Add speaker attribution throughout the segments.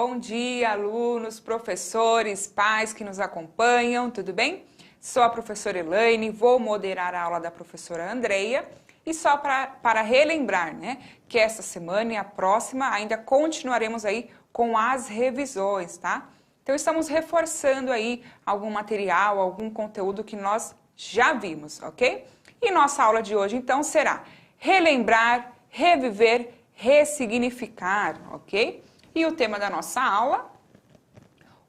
Speaker 1: Bom dia, alunos, professores, pais que nos acompanham, tudo bem? Sou a professora Elaine, vou moderar a aula da professora Andreia e só para relembrar, né, que essa semana e a próxima ainda continuaremos aí com as revisões, tá? Então estamos reforçando aí algum material, algum conteúdo que nós já vimos, ok? E nossa aula de hoje então será relembrar, reviver, ressignificar, ok? E o tema da nossa aula,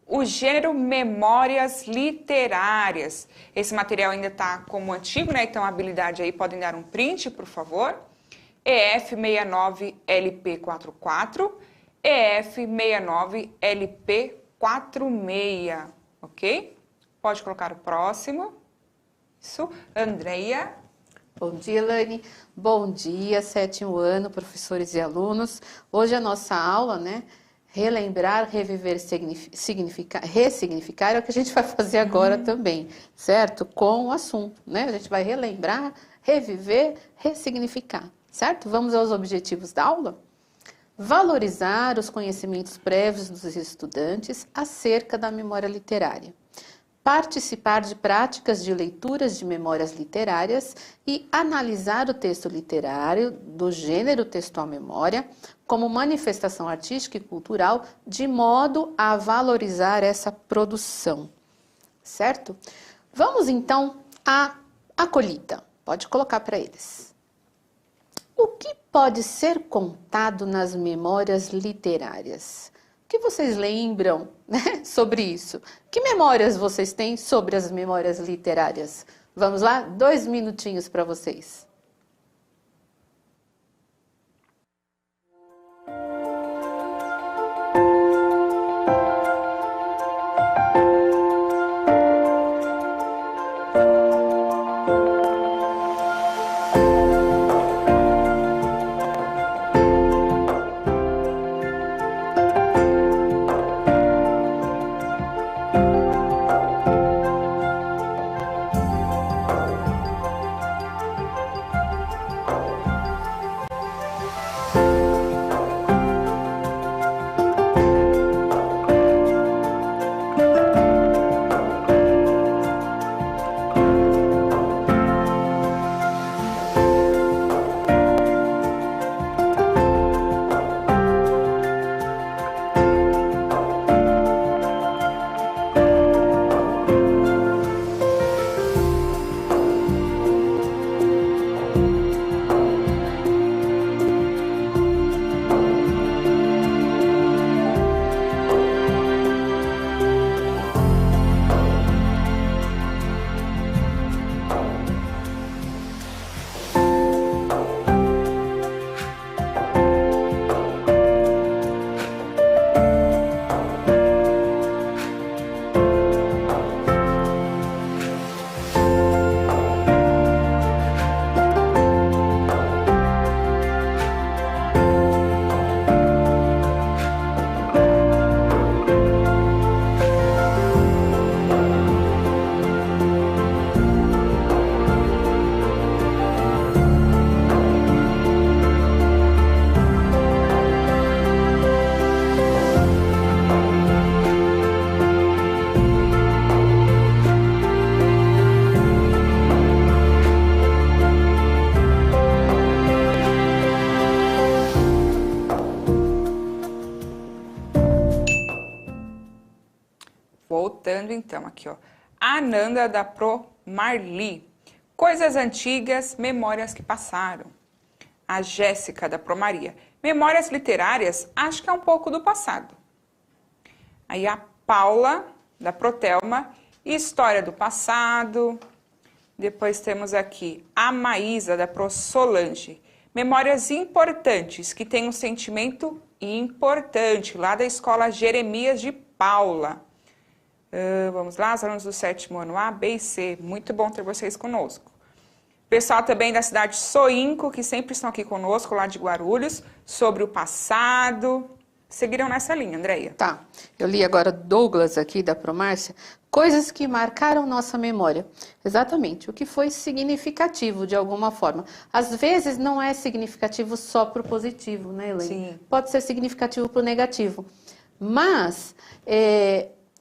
Speaker 1: o gênero memórias literárias. Esse material ainda está como antigo, né? Então, a habilidade aí, podem dar um print, por favor. EF69LP44, EF69LP46, ok? Pode colocar o próximo. Isso, Andreia.
Speaker 2: Bom dia, Elaine. Bom dia, 7º ano, professores e alunos. Hoje a nossa aula, né? Relembrar, reviver, ressignificar é o que a gente vai fazer agora também, certo? Com o assunto, né? A gente vai relembrar, reviver, ressignificar, certo? Vamos aos objetivos da aula? Valorizar os conhecimentos prévios dos estudantes acerca da memória literária. Participar de práticas de leituras de memórias literárias e analisar o texto literário do gênero textual-memória como manifestação artística e cultural de modo a valorizar essa produção, certo? Vamos então à acolhida. Pode colocar para eles. O que pode ser contado nas memórias literárias? O que vocês lembram, né, sobre isso? Que memórias vocês têm sobre as memórias literárias? Vamos lá? 2 minutinhos para vocês.
Speaker 1: Voltando então aqui, ó. Ananda da Pro Marli. Coisas antigas, memórias que passaram. A Jéssica da Pro Maria. Memórias literárias, acho que é um pouco do passado. Aí a Paula da Protelma. História do passado. Depois temos aqui a Maísa da Pro Solange. Memórias importantes, que tem um sentimento importante, lá da escola Jeremias de Paula. Vamos lá, os alunos do 7º ano A, B e C. Muito bom ter vocês conosco. Pessoal também da cidade Soinco, que sempre estão aqui conosco, lá de Guarulhos, sobre o passado. Seguiram nessa linha, Andreia?
Speaker 2: Tá, eu li agora Douglas aqui da Promárcia. Coisas que marcaram nossa memória. Exatamente, o que foi significativo de alguma forma. Às vezes não é significativo só para o positivo, né, Elaine?
Speaker 1: Sim.
Speaker 2: Pode ser significativo para o negativo. Mas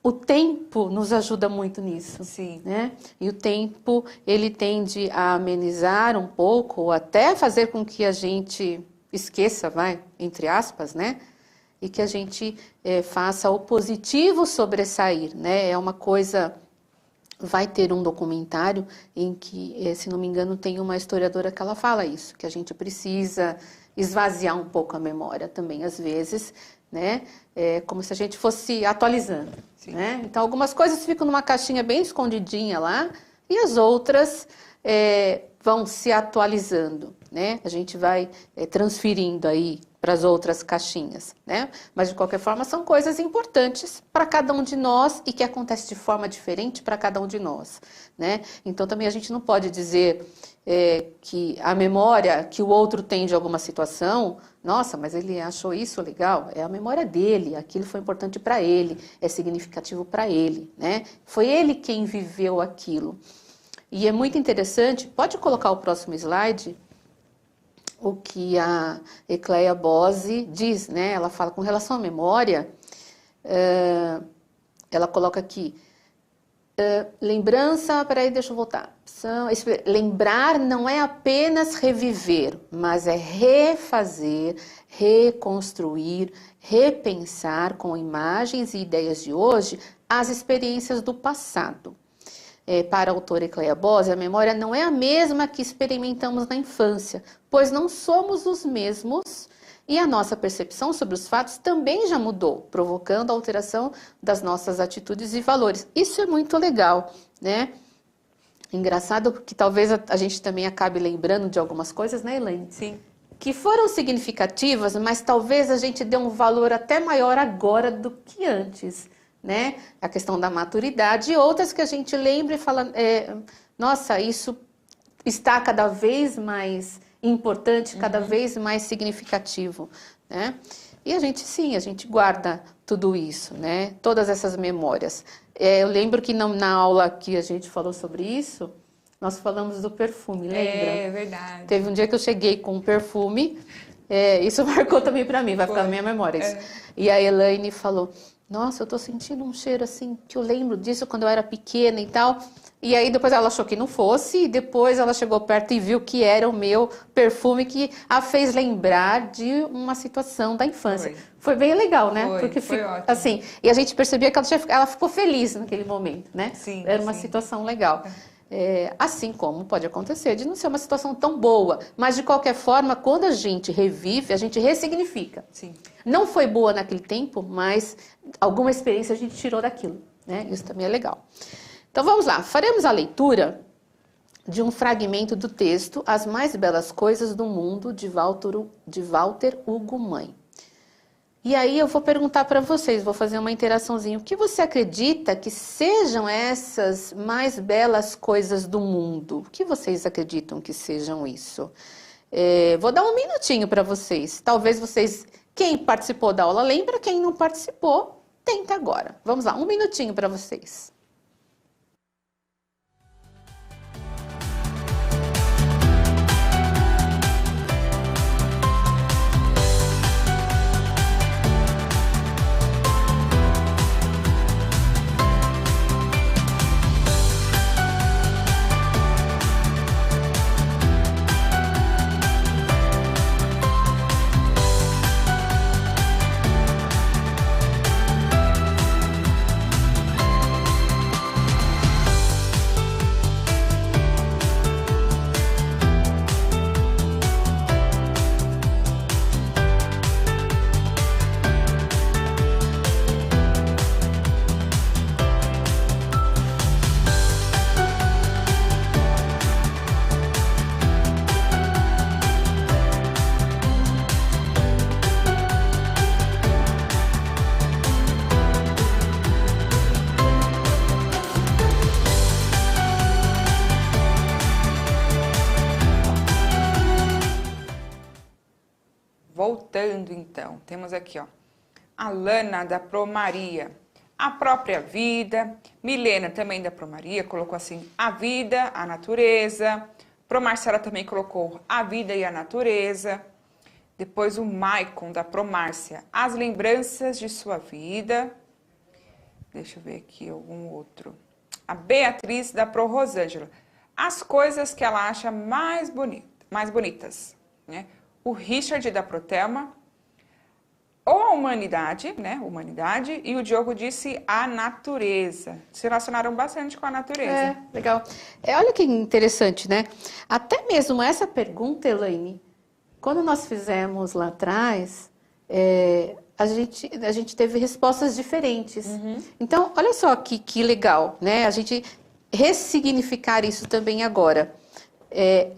Speaker 2: o tempo nos ajuda muito nisso.
Speaker 1: Sim.
Speaker 2: Né? E o tempo, ele tende a amenizar um pouco, ou até fazer com que a gente esqueça, entre aspas, né? E que a gente faça o positivo sobressair, né? É uma coisa... Vai ter um documentário em que, se não me engano, tem uma historiadora que ela fala isso, que a gente precisa esvaziar um pouco a memória também, às vezes, né? Como se a gente fosse atualizando, né? Então, algumas coisas ficam numa caixinha bem escondidinha lá e as outras vão se atualizando, né? A gente vai transferindo aí para as outras caixinhas, né? Mas, de qualquer forma, são coisas importantes para cada um de nós e que acontece de forma diferente para cada um de nós, né? Então, também a gente não pode dizer que a memória que o outro tem de alguma situação, nossa, mas ele achou isso legal, é a memória dele, aquilo foi importante para ele, é significativo para ele, né? Foi ele quem viveu aquilo. E é muito interessante, pode colocar o próximo slide, o que a Ecleia Bose diz, né? Ela fala com relação à memória, ela coloca aqui, lembrança, peraí, deixa eu voltar. Lembrar não é apenas reviver, mas é refazer, reconstruir, repensar com imagens e ideias de hoje as experiências do passado. Para a autora Ecleia Bose, a memória não é a mesma que experimentamos na infância, pois não somos os mesmos e a nossa percepção sobre os fatos também já mudou, provocando a alteração das nossas atitudes e valores. Isso é muito legal, né? Engraçado porque talvez a gente também acabe lembrando de algumas coisas, né, Elaine?
Speaker 1: Sim.
Speaker 2: Que foram significativas, mas talvez a gente dê um valor até maior agora do que antes. Né? A questão da maturidade e outras que a gente lembra e fala, nossa, isso está cada vez mais importante, cada vez mais significativo, né? E a gente, sim, a gente guarda tudo isso, né? Todas essas memórias. Eu lembro que na aula que a gente falou sobre isso, nós falamos do perfume, lembra?
Speaker 1: É verdade.
Speaker 2: Teve um dia que eu cheguei com um perfume, isso marcou também para mim, vai ficar na minha memória isso. E a Elaine falou... Nossa, eu tô sentindo um cheiro assim, que eu lembro disso quando eu era pequena e tal. E aí depois ela achou que não fosse, e depois ela chegou perto e viu que era o meu perfume que a fez lembrar de uma situação da infância. Foi bem legal, né?
Speaker 1: Porque foi ótimo.
Speaker 2: Assim, e a gente percebia que ela ficou feliz naquele momento, né?
Speaker 1: Sim,
Speaker 2: era uma situação legal. Assim como pode acontecer de não ser uma situação tão boa, mas de qualquer forma, quando a gente revive, a gente ressignifica.
Speaker 1: Sim.
Speaker 2: Não foi boa naquele tempo, mas alguma experiência a gente tirou daquilo, né? Isso também é legal. Então vamos lá, faremos a leitura de um fragmento do texto As Mais Belas Coisas do Mundo, de Walter Hugo Mãe. E aí eu vou perguntar para vocês, vou fazer uma interaçãozinha. O que você acredita que sejam essas mais belas coisas do mundo? O que vocês acreditam que sejam isso? Vou dar um minutinho para vocês. Talvez vocês, quem participou da aula lembra, quem não participou, tenta agora. Vamos lá, um minutinho para vocês.
Speaker 1: Voltando então, temos aqui, ó, a Lana da Promaria, a própria vida, Milena também da Promaria, colocou assim, a vida, a natureza, Pro Marcela também colocou a vida e a natureza, Depois o Maicon, da Promárcia. As lembranças de sua vida. Deixa eu ver aqui algum outro. A Beatriz, da Pro Rosângela. As coisas que ela acha mais bonitas. Né? O Richard, da Protelma. Ou a humanidade, né? Humanidade. E o Diogo disse a natureza. Se relacionaram bastante com a natureza.
Speaker 2: É, legal. Olha que interessante, né? Até mesmo essa pergunta, Elaine, quando nós fizemos lá atrás, a gente teve respostas diferentes. Então, olha só que legal, né? A gente ressignificar isso também agora.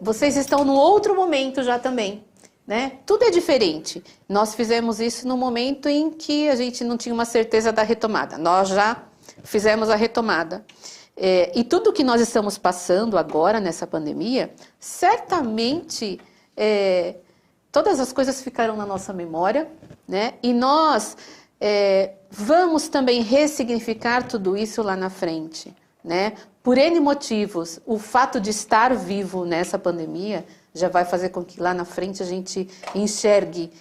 Speaker 2: Vocês estão num outro momento já também, né? Tudo é diferente. Nós fizemos isso no momento em que a gente não tinha uma certeza da retomada. Nós já fizemos a retomada. E tudo que nós estamos passando agora nessa pandemia, certamente todas as coisas ficaram na nossa memória, né? E nós vamos também ressignificar tudo isso lá na frente, né? Por N motivos, o fato de estar vivo nessa pandemia já vai fazer com que lá na frente a gente enxergue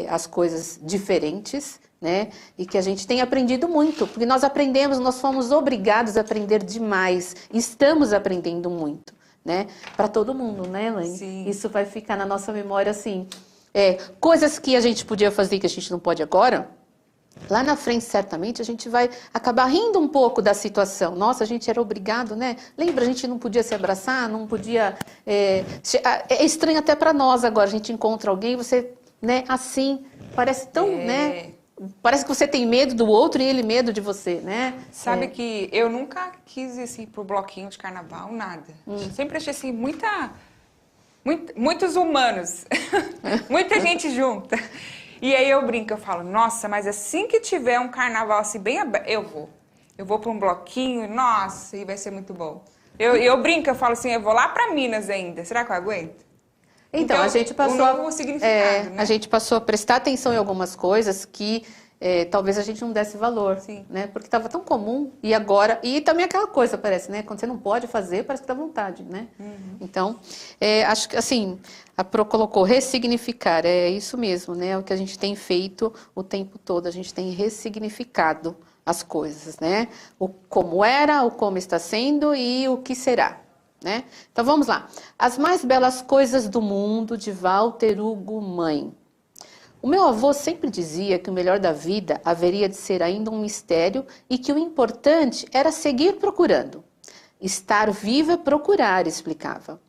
Speaker 2: as coisas diferentes, né? E que a gente tenha aprendido muito, porque nós aprendemos, nós fomos obrigados a aprender demais, estamos aprendendo muito, né? Para todo mundo, né, Elaine?
Speaker 1: Sim.
Speaker 2: Isso vai ficar na nossa memória, assim. Coisas que a gente podia fazer que a gente não pode agora, lá na frente, certamente, a gente vai acabar rindo um pouco da situação. Nossa, a gente era obrigado, né? Lembra, a gente não podia se abraçar, não podia... É estranho até para nós agora, a gente encontra alguém, você, né, assim, parece tão, né? Parece que você tem medo do outro e ele medo de você, né?
Speaker 1: Sabe que eu nunca quis ir pro bloquinho de carnaval, nada. Sempre achei assim, muitos humanos, muita gente junta. E aí eu brinco, eu falo, nossa, mas assim que tiver um carnaval assim bem aberto, eu vou para um bloquinho, nossa, e vai ser muito bom. Eu brinco, eu falo assim, eu vou lá para Minas ainda, será que eu aguento?
Speaker 2: Então, a gente passou,
Speaker 1: um novo significado, né?
Speaker 2: A gente passou a prestar atenção em algumas coisas que talvez a gente não desse valor,
Speaker 1: Sim.
Speaker 2: né? Porque estava tão comum e agora... E também aquela coisa, parece, né? Quando você não pode fazer, parece que dá vontade, né? Então, acho que, assim, a Pro colocou ressignificar, é isso mesmo, né? É o que a gente tem feito o tempo todo, a gente tem ressignificado as coisas, né? O como era, o como está sendo e o que será. Né? Então vamos lá. As mais belas coisas do mundo, de Walter Hugo Mãe. O meu avô sempre dizia que o melhor da vida haveria de ser ainda um mistério e que o importante era seguir procurando. Estar vivo é procurar, explicava.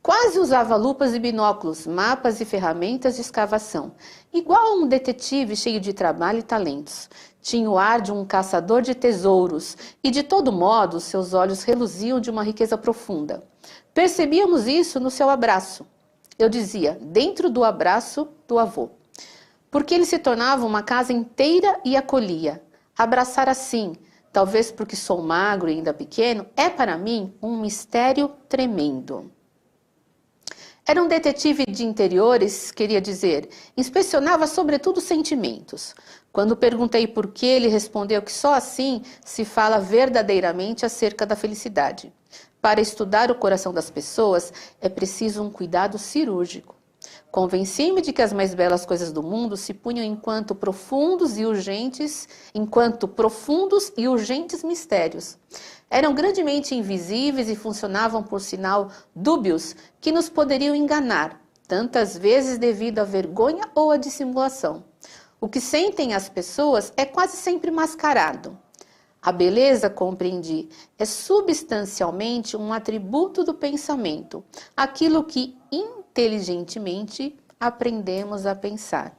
Speaker 2: Quase usava lupas e binóculos, mapas e ferramentas de escavação, igual a um detetive cheio de trabalho e talentos. Tinha o ar de um caçador de tesouros e, de todo modo, seus olhos reluziam de uma riqueza profunda. Percebíamos isso no seu abraço. Eu dizia, dentro do abraço do avô. Porque ele se tornava uma casa inteira e acolhia. Abraçar assim, talvez porque sou magro e ainda pequeno, é para mim um mistério tremendo. Era um detetive de interiores, queria dizer, inspecionava sobretudo sentimentos. Quando perguntei por que, ele respondeu que só assim se fala verdadeiramente acerca da felicidade. Para estudar o coração das pessoas, é preciso um cuidado cirúrgico. Convenci-me de que as mais belas coisas do mundo se punham enquanto profundos e urgentes mistérios. Eram grandemente invisíveis e funcionavam por sinal dúbios que nos poderiam enganar, tantas vezes devido à vergonha ou à dissimulação. O que sentem as pessoas é quase sempre mascarado. A beleza, compreendi, é substancialmente um atributo do pensamento, aquilo que inteligentemente aprendemos a pensar.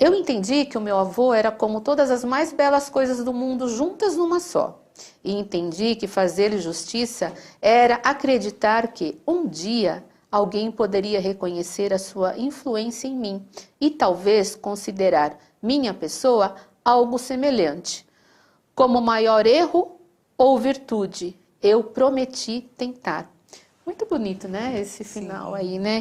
Speaker 2: Eu entendi que o meu avô era como todas as mais belas coisas do mundo juntas numa só. E entendi que fazer-lhe justiça era acreditar que, um dia, alguém poderia reconhecer a sua influência em mim e talvez considerar minha pessoa algo semelhante. Como maior erro ou virtude, eu prometi tentar. Muito bonito, né? Esse final aí, né?